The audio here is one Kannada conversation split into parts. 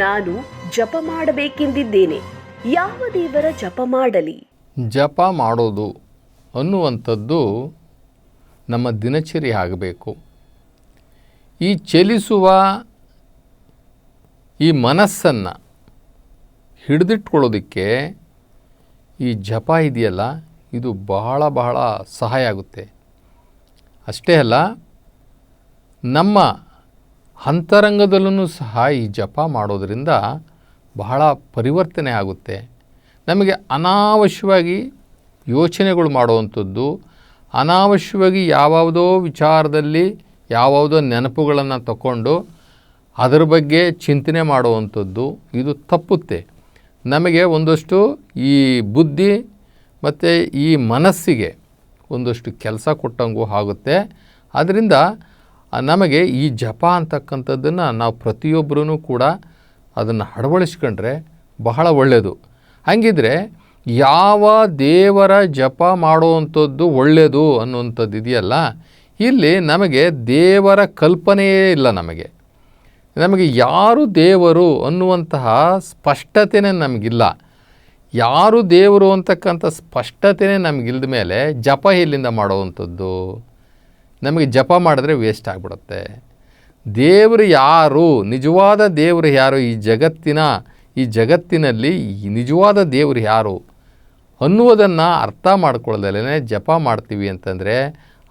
ನಾನು ಜಪ ಮಾಡಬೇಕೆಂದಿದ್ದೇನೆ. ಯಾವ ದೇವರ ಜಪ ಮಾಡಲಿ? ಜಪ ಮಾಡೋದು ಅನ್ನುವಂಥದ್ದು ನಮ್ಮ ದಿನಚರಿ ಆಗಬೇಕು. ಈ ಚಲಿಸುವ ಈ ಮನಸ್ಸನ್ನು ಹಿಡಿದಿಟ್ಕೊಳ್ಳೋದಕ್ಕೆ ಈ ಜಪ ಇದೆಯಲ್ಲ, ಇದು ಬಹಳ ಬಹಳ ಸಹಾಯ ಆಗುತ್ತೆ. ಅಷ್ಟೇ ಅಲ್ಲ, ನಮ್ಮ ಅಂತರಂಗದಲ್ಲೂ ಸಹ ಈ ಜಪ ಮಾಡೋದರಿಂದ ಬಹಳ ಪರಿವರ್ತನೆ ಆಗುತ್ತೆ. ನಮಗೆ ಅನಾವಶ್ಯವಾಗಿ ಯೋಚನೆಗಳು ಮಾಡುವಂಥದ್ದು, ಅನಾವಶ್ಯವಾಗಿ ಯಾವುದೋ ವಿಚಾರದಲ್ಲಿ ಯಾವುದೋ ನೆನಪುಗಳನ್ನು ತಗೊಂಡು ಅದರ ಬಗ್ಗೆ ಚಿಂತನೆ ಮಾಡುವಂಥದ್ದು ಇದು ತಪ್ಪುತ್ತೆ. ನಮಗೆ ಒಂದಷ್ಟು ಈ ಬುದ್ಧಿ ಮತ್ತು ಈ ಮನಸ್ಸಿಗೆ ಒಂದಷ್ಟು ಕೆಲಸ ಕೊಟ್ಟಂಗೂ ಆಗುತ್ತೆ. ಆದ್ದರಿಂದ ನಮಗೆ ಈ ಜಪ ಅಂತಕ್ಕಂಥದ್ದನ್ನು ನಾವು ಪ್ರತಿಯೊಬ್ಬರೂ ಕೂಡ ಅದನ್ನು ಅಳವಡಿಸ್ಕೊಂಡ್ರೆ ಬಹಳ ಒಳ್ಳೆಯದು. ಹಾಗಿದ್ರೆ ಯಾವ ದೇವರ ಜಪ ಮಾಡುವಂಥದ್ದು ಒಳ್ಳೆಯದು ಅನ್ನುವಂಥದ್ದು ಇದೆಯಲ್ಲ, ಇಲ್ಲಿ ನಮಗೆ ದೇವರ ಕಲ್ಪನೆಯೇ ಇಲ್ಲ. ನಮಗೆ ಯಾರು ದೇವರು ಅನ್ನುವಂತಹ ಸ್ಪಷ್ಟತೆಯೇ ನಮಗಿಲ್ಲ. ಯಾರು ದೇವರು ಅಂತಕ್ಕಂಥ ಸ್ಪಷ್ಟತೆಯೇ ನಮಗಿಲ್ದ ಮೇಲೆ ಜಪ ಎಲ್ಲಿಂದ ಮಾಡುವಂಥದ್ದು? ನಮಗೆ ಜಪ ಮಾಡಿದ್ರೆ ವೇಸ್ಟ್ ಆಗಿಬಿಡುತ್ತೆ. ದೇವರು ಯಾರು, ನಿಜವಾದ ದೇವರು ಯಾರು, ಈ ಜಗತ್ತಿನಲ್ಲಿ ನಿಜವಾದ ದೇವರು ಯಾರು ಅನ್ನುವುದನ್ನು ಅರ್ಥ ಮಾಡ್ಕೊಳ್ಳದಲ್ಲೇ ಜಪ ಮಾಡ್ತೀವಿ ಅಂತಂದರೆ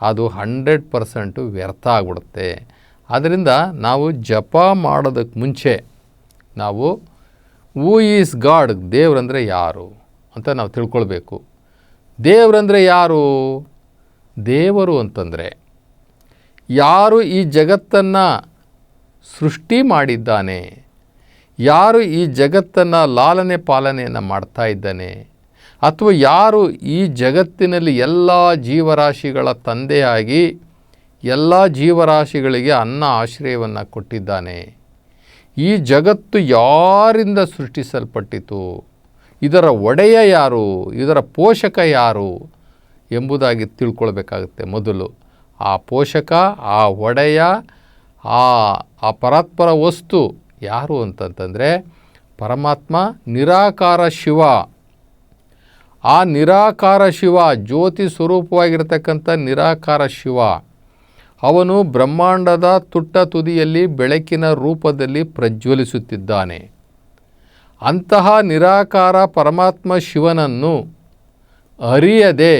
ಅದು 100% ವ್ಯರ್ಥ ಆಗಿಬಿಡುತ್ತೆ. ಆದ್ದರಿಂದ ನಾವು ಜಪ ಮಾಡೋದಕ್ಕೆ ಮುಂಚೆ ನಾವು ಹೂ ಈಸ್ ಗಾಡ್, ದೇವರಂದರೆ ಯಾರು ಅಂತ ನಾವು ತಿಳ್ಕೊಳ್ಬೇಕು. ದೇವರಂದರೆ ಯಾರು? ದೇವರು ಅಂತಂದರೆ ಯಾರು ಈ ಜಗತ್ತನ್ನು ಸೃಷ್ಟಿ ಮಾಡಿದ್ದಾನೆ, ಯಾರು ಈ ಜಗತ್ತನ್ನು ಲಾಲನೆ ಪಾಲನೆಯನ್ನು ಮಾಡ್ತಾ ಇದ್ದಾನೆ, ಅಥವಾ ಯಾರು ಈ ಜಗತ್ತಿನಲ್ಲಿ ಎಲ್ಲ ಜೀವರಾಶಿಗಳ ತಂದೆಯಾಗಿ ಎಲ್ಲ ಜೀವರಾಶಿಗಳಿಗೆ ಅನ್ನ ಆಶ್ರಯವನ್ನು ಕೊಟ್ಟಿದ್ದಾನೆ. ಈ ಜಗತ್ತು ಯಾರಿಂದ ಸೃಷ್ಟಿಸಲ್ಪಟ್ಟಿತು, ಇದರ ಒಡೆಯ ಯಾರು, ಇದರ ಪೋಷಕ ಯಾರು ಎಂಬುದಾಗಿ ತಿಳ್ಕೊಳ್ಬೇಕಾಗುತ್ತೆ. ಮೊದಲು ಆ ಪೋಷಕ, ಆ ಒಡೆಯ, ಆ ಪರಾತ್ಪರ ವಸ್ತು ಯಾರು ಅಂತಂತಂದರೆ ಪರಮಾತ್ಮ, ನಿರಾಕಾರ ಶಿವ. ಆ ನಿರಾಕಾರ ಶಿವ, ಜ್ಯೋತಿ ಸ್ವರೂಪವಾಗಿರ್ತಕ್ಕಂಥ ನಿರಾಕಾರ ಶಿವ, ಅವನು ಬ್ರಹ್ಮಾಂಡದ ತುಟ್ಟ ತುದಿಯಲ್ಲಿ ಬೆಳಕಿನ ರೂಪದಲ್ಲಿ ಪ್ರಜ್ವಲಿಸುತ್ತಿದ್ದಾನೆ. ಅಂತಹ ನಿರಾಕಾರ ಪರಮಾತ್ಮ ಶಿವನನ್ನು ಅರಿಯದೆ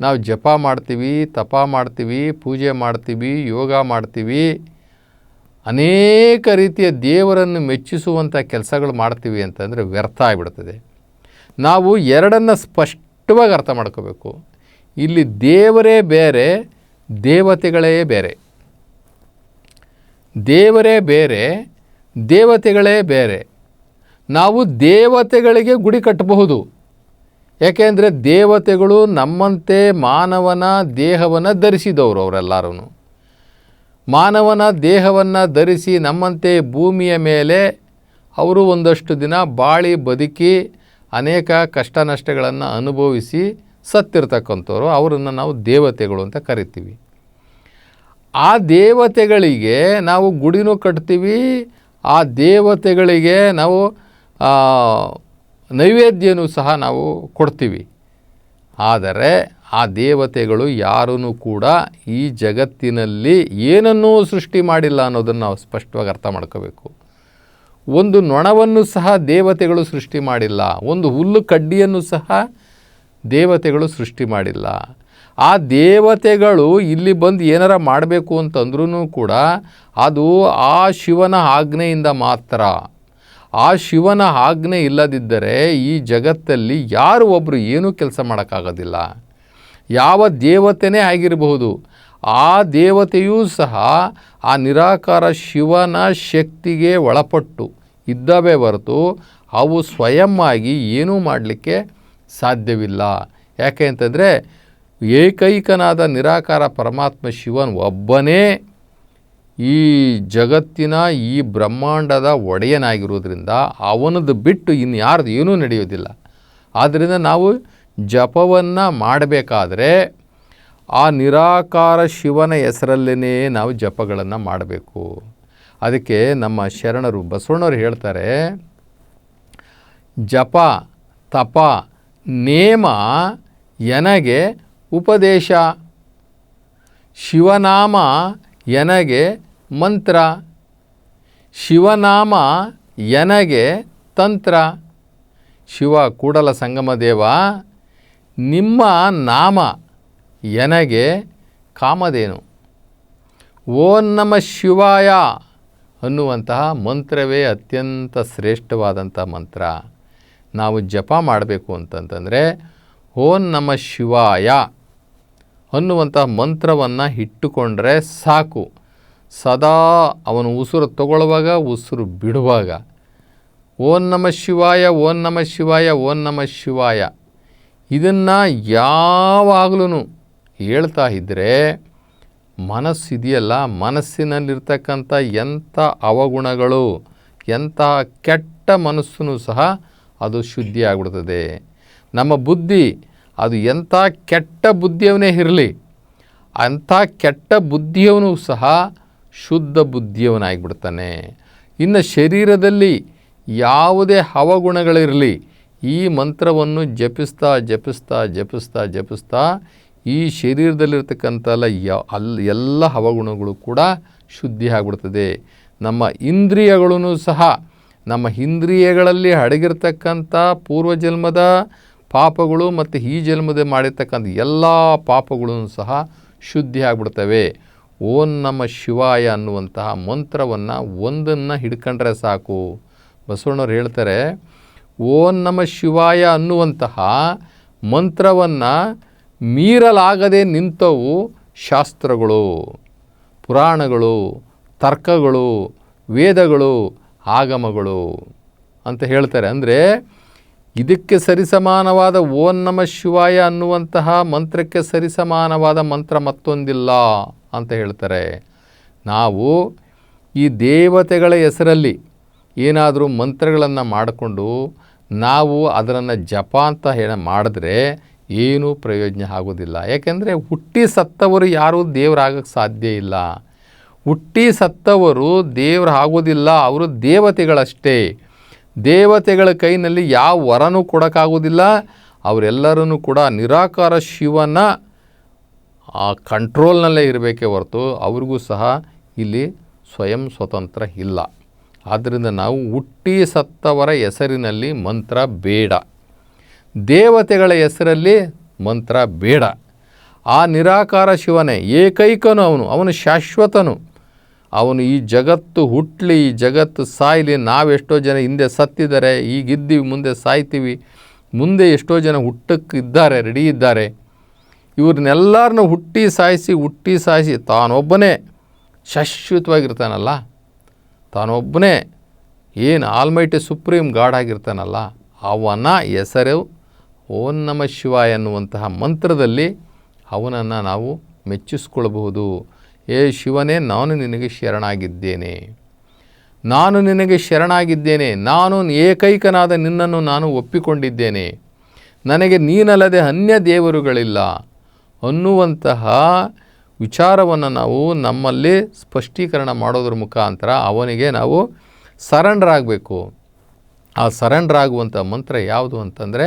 ನಾವು ಜಪ ಮಾಡ್ತೀವಿ, ತಪ ಮಾಡ್ತೀವಿ, ಪೂಜೆ ಮಾಡ್ತೀವಿ, ಯೋಗ ಮಾಡ್ತೀವಿ, ಅನೇಕ ರೀತಿಯ ದೇವರನ್ನು ಮೆಚ್ಚಿಸುವಂಥ ಕೆಲಸಗಳು ಮಾಡ್ತೀವಿ ಅಂತಂದರೆ ವ್ಯರ್ಥ ಆಗಿಬಿಡ್ತದೆ. ನಾವು ಎರಡನ್ನು ಸ್ಪಷ್ಟವಾಗಿ ಅರ್ಥ ಮಾಡ್ಕೋಬೇಕು. ಇಲ್ಲಿ ದೇವರೇ ಬೇರೆ, ದೇವತೆಗಳೇ ಬೇರೆ. ದೇವರೇ ಬೇರೆ, ದೇವತೆಗಳೇ ಬೇರೆ. ನಾವು ದೇವತೆಗಳಿಗೆ ಗುಡಿ ಕಟ್ಟಬಹುದು. ಯಾಕೆಂದರೆ ದೇವತೆಗಳು ನಮ್ಮಂತೆ ಮಾನವನ ದೇಹವನ್ನು ಧರಿಸಿದವರು. ಅವರೆಲ್ಲರೂ ಮಾನವನ ದೇಹವನ್ನು ಧರಿಸಿ ನಮ್ಮಂತೆ ಭೂಮಿಯ ಮೇಲೆ ಅವರು ಒಂದಷ್ಟು ದಿನ ಬಾಳಿ ಬದುಕಿ ಅನೇಕ ಕಷ್ಟ ನಷ್ಟಗಳನ್ನು ಅನುಭವಿಸಿ ಸತ್ತಿರ್ತಕ್ಕಂಥವ್ರು. ಅವರನ್ನು ನಾವು ದೇವತೆಗಳು ಅಂತ ಕರಿತೀವಿ. ಆ ದೇವತೆಗಳಿಗೆ ನಾವು ಗುಡಿನೂ ಕಟ್ತೀವಿ, ಆ ದೇವತೆಗಳಿಗೆ ನಾವು ನೈವೇದ್ಯನೂ ಸಹ ನಾವು ಕೊಡ್ತೀವಿ. ಆದರೆ ಆ ದೇವತೆಗಳು ಯಾರೂ ಕೂಡ ಈ ಜಗತ್ತಿನಲ್ಲಿ ಏನನ್ನೂ ಸೃಷ್ಟಿ ಮಾಡಿಲ್ಲ ಅನ್ನೋದನ್ನು ನಾವು ಸ್ಪಷ್ಟವಾಗಿ ಅರ್ಥ ಮಾಡ್ಕೋಬೇಕು. ಒಂದು ನೊಣವನ್ನು ಸಹ ದೇವತೆಗಳು ಸೃಷ್ಟಿ ಮಾಡಿಲ್ಲ, ಒಂದು ಹುಲ್ಲು ಕಡ್ಡಿಯನ್ನು ಸಹ ದೇವತೆಗಳು ಸೃಷ್ಟಿ ಮಾಡಿಲ್ಲ. ಆ ದೇವತೆಗಳು ಇಲ್ಲಿ ಬಂದು ಏನಾರ ಮಾಡಬೇಕು ಅಂತಂದ್ರೂ ಕೂಡ ಅದು ಆ ಶಿವನ ಆಜ್ಞೆಯಿಂದ ಮಾತ್ರ. ಆ ಶಿವನ ಆಜ್ಞೆ ಇಲ್ಲದಿದ್ದರೆ ಈ ಜಗತ್ತಲ್ಲಿ ಯಾರು ಒಬ್ಬರು ಏನೂ ಕೆಲಸ ಮಾಡೋಕ್ಕಾಗೋದಿಲ್ಲ. ಯಾವ ದೇವತೆನೇ ಆಗಿರಬಹುದು, ಆ ದೇವತೆಯೂ ಸಹ ಆ ನಿರಾಕಾರ ಶಿವನ ಶಕ್ತಿಗೆ ಒಳಪಟ್ಟು ಇದ್ದವೇ ಹೊರತು ಅವು ಸ್ವಯಂ ಆಗಿ ಏನೂ ಮಾಡಲಿಕ್ಕೆ ಸಾಧ್ಯವಿಲ್ಲ. ಯಾಕೆ ಅಂತಂದರೆ ಏಕೈಕನಾದ ನಿರಾಕಾರ ಪರಮಾತ್ಮ ಶಿವನ್ ಒಬ್ಬನೇ ಈ ಜಗತ್ತಿನ ಈ ಬ್ರಹ್ಮಾಂಡದ ಒಡೆಯನಾಗಿರೋದ್ರಿಂದ ಅವನದ್ದು ಬಿಟ್ಟು ಇನ್ಯಾರ್ದು ಏನೂ ನಡೆಯೋದಿಲ್ಲ. ಆದ್ದರಿಂದ ನಾವು ಜಪವನ್ನು ಮಾಡಬೇಕಾದ್ರೆ ಆ ನಿರಾಕಾರ ಶಿವನ ಹೆಸರಲ್ಲೇ ನಾವು ಜಪಗಳನ್ನು ಮಾಡಬೇಕು. ಅದಕ್ಕೆ ನಮ್ಮ ಶರಣರು ಬಸವಣ್ಣವರು ಹೇಳ್ತಾರೆ, ಜಪ ತಪ ನೇಮ ಎನಗೆ ಉಪದೇಶ, ಶಿವನಾಮ ಎನಗೆ ಮಂತ್ರ, ಶಿವನಾಮ ಎನಗೆ ತಂತ್ರ. ಶಿವ ಕೂಡಲ ಸಂಗಮ ದೇವ, ನಿಮ್ಮ ನಾಮ ಎನಗೆ ಕಾಮಧೇನು. ಓಂ ನಮಃ ಶಿವಾಯ ಅನ್ನುವಂತಹ ಮಂತ್ರವೇ ಅತ್ಯಂತ ಶ್ರೇಷ್ಠವಾದಂಥ ಮಂತ್ರ. ನಾವು ಜಪ ಮಾಡಬೇಕು ಅಂತಂತಂದರೆ ಓಂ ನಮಃ ಶಿವಾಯ ಅನ್ನುವಂಥ ಮಂತ್ರವನ್ನು ಇಟ್ಟುಕೊಂಡ್ರೆ ಸಾಕು. ಸದಾ ಅವನು ಉಸಿರು ತಗೊಳ್ಳುವಾಗ ಉಸಿರು ಬಿಡುವಾಗ ಓಂ ನಮಃ ಶಿವಾಯ, ಓಂ ನಮಃ ಶಿವಾಯ, ಓಂ ನಮಃ ಶಿವಾಯ ಇದನ್ನು ಯಾವಾಗಲೂ ಹೇಳ್ತಾ ಇದ್ದರೆ ಮನಸ್ಸಿದೆಯಲ್ಲ, ಮನಸ್ಸಿನಲ್ಲಿರ್ತಕ್ಕಂಥ ಎಂಥ ಅವಗುಣಗಳು, ಎಂಥ ಕೆಟ್ಟ ಮನಸ್ಸು ಸಹ ಅದು ಶುದ್ಧಿ ಆಗಿಬಿಡ್ತದೆ. ನಮ್ಮ ಬುದ್ಧಿ ಅದು ಎಂಥ ಕೆಟ್ಟ ಬುದ್ಧಿಯವನೇ ಇರಲಿ, ಅಂಥ ಕೆಟ್ಟ ಬುದ್ಧಿಯವನು ಸಹ ಶುದ್ಧ ಬುದ್ಧಿಯವನಾಗಿಬಿಡ್ತಾನೆ. ಇನ್ನು ಶರೀರದಲ್ಲಿ ಯಾವುದೇ ಅವಗುಣಗಳಿರಲಿ, ಈ ಮಂತ್ರವನ್ನು ಜಪಿಸ್ತಾ ಜಪಿಸ್ತಾ ಜಪಿಸ್ತಾ ಜಪಿಸ್ತಾ ಈ ಶರೀರದಲ್ಲಿರ್ತಕ್ಕಂಥ ಎಲ್ಲ ಅವಗುಣಗಳು ಕೂಡ ಶುದ್ಧಿ ಆಗಿಬಿಡ್ತದೆ. ನಮ್ಮ ಇಂದ್ರಿಯಗಳೂ ಸಹ, ನಮ್ಮ ಇಂದ್ರಿಯಗಳಲ್ಲಿ ಅಡಗಿರ್ತಕ್ಕಂಥ ಪೂರ್ವಜನ್ಮದ ಪಾಪಗಳು ಮತ್ತು ಈ ಜನ್ಮದ ಮಾಡಿರ್ತಕ್ಕಂಥ ಎಲ್ಲ ಪಾಪಗಳೂ ಸಹ ಶುದ್ಧಿ ಆಗಿಬಿಡ್ತವೆ. ಓಂ ನಮಃ ಶಿವಾಯ ಅನ್ನುವಂತಹ ಮಂತ್ರವನ್ನು ಒಂದನ್ನು ಹಿಡ್ಕೊಂಡ್ರೆ ಸಾಕು. ಬಸವಣ್ಣವ್ರು ಹೇಳ್ತಾರೆ, ಓಂ ನಮಃ ಶಿವಾಯ ಅನ್ನುವಂತಹ ಮಂತ್ರವನ್ನು ಮೀರಲಾಗದೆ ನಿಂತವು ಶಾಸ್ತ್ರಗಳು, ಪುರಾಣಗಳು, ತರ್ಕಗಳು, ವೇದಗಳು, ಆಗಮಗಳು ಅಂತ ಹೇಳ್ತಾರೆ. ಅಂದರೆ ಇದಕ್ಕೆ ಸರಿಸಮಾನವಾದ ಓಂ ನಮಃ ಶಿವಾಯ ಅನ್ನುವಂತಹ ಮಂತ್ರಕ್ಕೆ ಸರಿಸಮಾನವಾದ ಮಂತ್ರ ಮತ್ತೊಂದಿಲ್ಲ ಅಂತ ಹೇಳ್ತಾರೆ. ನಾವು ಈ ದೇವತೆಗಳ ಹೆಸರಲ್ಲಿ ಏನಾದರೂ ಮಂತ್ರಗಳನ್ನು ಮಾಡಿಕೊಂಡು ನಾವು ಅದನ್ನು ಜಪ ಅಂತ ಮಾಡಿದ್ರೆ ಏನೂ ಪ್ರಯೋಜನ ಆಗೋದಿಲ್ಲ. ಯಾಕೆಂದರೆ ಹುಟ್ಟಿ ಸತ್ತವರು ಯಾರೂ ದೇವರಾಗಕ್ಕೆ ಸಾಧ್ಯ ಇಲ್ಲ. ಹುಟ್ಟಿ ಸತ್ತವರು ದೇವರು ಆಗೋದಿಲ್ಲ, ಅವರು ದೇವತೆಗಳಷ್ಟೇ. ದೇವತೆಗಳ ಕೈನಲ್ಲಿ ಯಾವ ವರನೂ ಕೊಡೋಕ್ಕಾಗೋದಿಲ್ಲ. ಅವರೆಲ್ಲರೂ ಕೂಡ ನಿರಾಕಾರ ಶಿವನ ಆ ಕಂಟ್ರೋಲ್ನಲ್ಲೇ ಇರಬೇಕೇ ಹೊರತು ಅವ್ರಿಗೂ ಸಹ ಇಲ್ಲಿ ಸ್ವಯಂ ಸ್ವತಂತ್ರ ಇಲ್ಲ. ಆದ್ದರಿಂದ ನಾವು ಹುಟ್ಟಿ ಸತ್ತವರ ಹೆಸರಿನಲ್ಲಿ ಮಂತ್ರ ಬೇಡ, ದೇವತೆಗಳ ಹೆಸರಲ್ಲಿ ಮಂತ್ರ ಬೇಡ. ಆ ನಿರಾಕಾರ ಶಿವನೇ ಏಕೈಕನು, ಅವನು ಶಾಶ್ವತನು. ಅವನು ಈ ಜಗತ್ತು ಹುಟ್ಟಲಿ, ಈ ಜಗತ್ತು ಸಾಯಲಿ, ನಾವೆಷ್ಟೋ ಜನ ಹಿಂದೆ ಸತ್ತಿದ್ದಾರೆ, ಈಗಿದ್ದೀವಿ, ಮುಂದೆ ಸಾಯ್ತೀವಿ, ಮುಂದೆ ಎಷ್ಟೋ ಜನ ಹುಟ್ಟಕ್ಕಿದ್ದಾರೆ, ರೆಡಿ ಇದ್ದಾರೆ. ಇವ್ರನ್ನೆಲ್ಲರನ್ನೂ ಹುಟ್ಟಿ ಸಾಯಿಸಿ ತಾನೊಬ್ಬನೇ ಶಾಶ್ವತವಾಗಿರ್ತಾನಲ್ಲ, ತಾನೊಬ್ಬನೇ ಏನು ಆಲ್ಮೈಟಿ ಸುಪ್ರೀಂ ಗಾಡ್ ಆಗಿರ್ತಾನಲ್ಲ, ಅವನ ಹೆಸರು ಓಂ ನಮಃ ಶಿವಾಯ ಅನ್ನುವಂತಹ ಮಂತ್ರದಲ್ಲಿ ಅವನನ್ನು ನಾವು ಮೆಚ್ಚಿಸ್ಕೊಳ್ಬಹುದು. ಏ ಶಿವನೇ, ನಾನು ನಿನಗೆ ಶರಣಾಗಿದ್ದೇನೆ, ನಾನು ನಿನಗೆ ಶರಣಾಗಿದ್ದೇನೆ, ನಾನು ಏಕೈಕನಾದ ನಿನ್ನನ್ನು ನಾನು ಒಪ್ಪಿಕೊಂಡಿದ್ದೇನೆ, ನನಗೆ ನೀನಲ್ಲದೆ ಅನ್ಯ ದೇವರುಗಳಿಲ್ಲ ಅನ್ನುವಂತಹ ವಿಚಾರವನ್ನು ನಾವು ನಮ್ಮಲ್ಲಿ ಸ್ಪಷ್ಟೀಕರಣ ಮಾಡೋದ್ರ ಮುಖಾಂತರ ಅವನಿಗೆ ನಾವು ಸರೆಂಡರ್ ಆಗಬೇಕು. ಆ ಸರೆಂಡರ್ ಆಗುವಂಥ ಮಂತ್ರ ಯಾವುದು ಅಂತಂದರೆ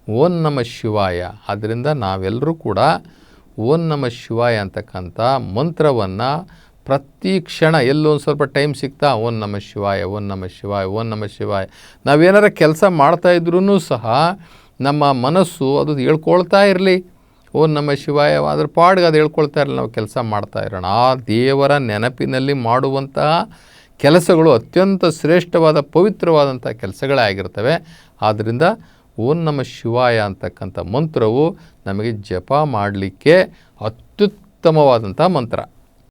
ಓಂ ನಮಃ ಶಿವಾಯ. ಆದ್ದರಿಂದ ನಾವೆಲ್ಲರೂ ಕೂಡ ಓಂ ನಮಃ ಶಿವಾಯ ಅಂತಕ್ಕಂಥ ಮಂತ್ರವನ್ನು ಪ್ರತಿ ಕ್ಷಣ ಎಲ್ಲೊಂದು ಸ್ವಲ್ಪ ಟೈಮ್ ಸಿಗ್ತಾ ಓಂ ನಮಃ ಶಿವಾಯ, ಓಂ ನಮಃ ಶಿವಾಯ, ಓಂ ನಮಃ ಶಿವಾಯ. ನಾವೇನಾರ ಕೆಲಸ ಮಾಡ್ತಾಯಿದ್ರೂ ಸಹ ನಮ್ಮ ಮನಸ್ಸು ಅದು ಹೇಳ್ಕೊಳ್ತಾ ಇರಲಿ ಓಂ ನಮಃ ಶಿವಾಯ, ಅದ್ರ ಪಾಡಿಗೆ ಅದು ಹೇಳ್ಕೊಳ್ತಾ ಇರಲಿ, ನಾವು ಕೆಲಸ ಮಾಡ್ತಾ ಇರೋಣ. ಆ ದೇವರ ನೆನಪಿನಲ್ಲಿ ಮಾಡುವಂತಹ ಕೆಲಸಗಳು ಅತ್ಯಂತ ಶ್ರೇಷ್ಠವಾದ ಪವಿತ್ರವಾದಂಥ ಕೆಲಸಗಳೇ ಆಗಿರ್ತವೆ. ಆದ್ದರಿಂದ ಓಂ ನಮಃ ಶಿವಾಯ ಅಂತಕ್ಕಂಥ ಮಂತ್ರವು ನಮಗೆ ಜಪ ಮಾಡಲಿಕ್ಕೆ ಅತ್ಯುತ್ತಮವಾದಂಥ ಮಂತ್ರ.